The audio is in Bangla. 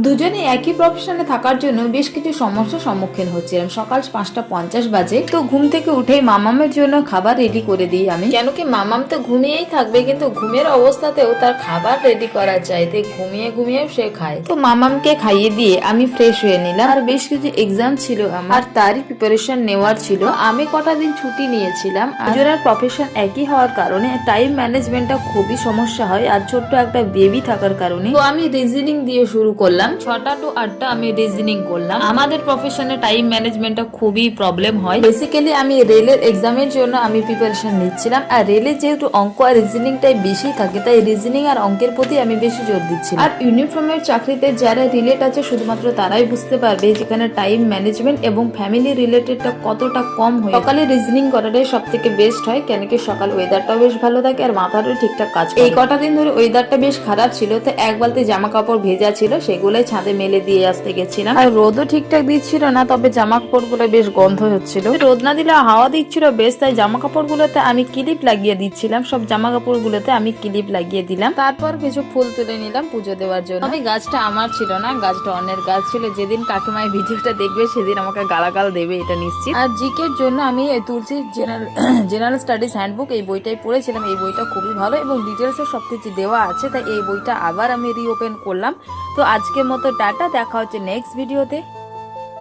দুজনে একই প্রফেশনে থাকার জন্য বেশ কিছু সমস্যার সম্মুখীন হচ্ছিলাম। সকাল 5:50 বাজে, তো ঘুম থেকে উঠে মামামের জন্য খাবার রেডি করে দিই আমি, কেন কি মামাম তো ঘুমিয়েই থাকবে, কিন্তু ঘুমের অবস্থাতেও তার খাবার রেডি করা চাই, তাই ঘুমিয়ে ঘুমিয়েও সে খায়। তো মামামকে খাইয়ে দিয়ে আমি ফ্রেশ হয়ে নিলাম। আর বেশ কিছু এক্সাম ছিল আমার, তারই প্রিপারেশন নেওয়ার ছিল। আমি কটা দিন ছুটি নিয়েছিলাম। দুজনের প্রফেশন একই হওয়ার কারণে টাইম ম্যানেজমেন্টটা খুবই সমস্যা হয়, আর ছোট্ট একটা বেবি থাকার কারণে। তো আমি রিজনিং দিয়ে শুরু করলাম। 6টা to 8টা আমি রিজনিং করলাম। আমাদের প্রফেশনে টাইম ম্যানেজমেন্টটা খুবই প্রবলেম হয়। বেসিক্যালি আমি রেলের এক্সামের জন্য আমি প্রিপারেশন নিচ্ছিলাম, আর রেলে যেহেতু অঙ্ক আর রিজনিংটাই বেশি থাকে, তাই রিজনিং আর অঙ্কের প্রতি আমি বেশি জোর দিচ্ছিলাম। আর ইউনিফর্মের চাকরিতে যারা রিলেট আছে শুধুমাত্র তারাই বুঝতে পারবে যেখানে টাইম ম্যানেজমেন্ট এবং ফ্যামিলি রিলেটেডটা কতটা কম হয়। সকালে রিজনিং করাটাই সব থেকে বেস্ট হয়, কেন কি সকাল ওয়েদারটাও বেশ ভালো থাকে আর মাথাটাও ঠিকঠাক কাজ করে। এই কটা দিন ধরে ওয়েদারটা বেশ খারাপ ছিল, তো এক বালতি জামা কাপড় ভেজা ছিল, সেগুলোই ছাদে মেলে দিয়ে আসতে গেছিলাম। আর রোদও ঠিকঠাক দিচ্ছিল না, তবে জামা কাপড় গুলো বেশ গন্ধ হচ্ছিল। রোদ না দিলে হাওয়া দিচ্ছিল বেশ, তাই জামা কাপড় গুলোতে আমি ক্লিপ লাগিয়ে দিচ্ছিলাম। সব জামা কাপড় গুলোতে আমি ক্লিপ লাগিয়ে দিলাম। তারপর কিছু ফুল তুলে নিলাম পুজো দেওয়ার জন্য। তবে গাছটা আমার ছিল না, গাছটা অন্যের গাছ ছিল। যেদিন কাকিমাই ভিডিওটা দেখবে সেদিন আমাকে গালাগাল দেবে, এটা নিশ্চিত। আর জিকের জন্য আমি তুলসী জেনারেল স্টাডিজ হ্যান্ডবুক এই বইটাই পড়েছিলাম। এই বইটা খুবই ভালো এবং ডিটেলসে সবকিছু দেওয়া আছে, তাই এই বইটা আবার আমি রিওপেন করলাম। তো আজকের মতো টাটা, দেখা হচ্ছে নেক্সট ভিডিওতে।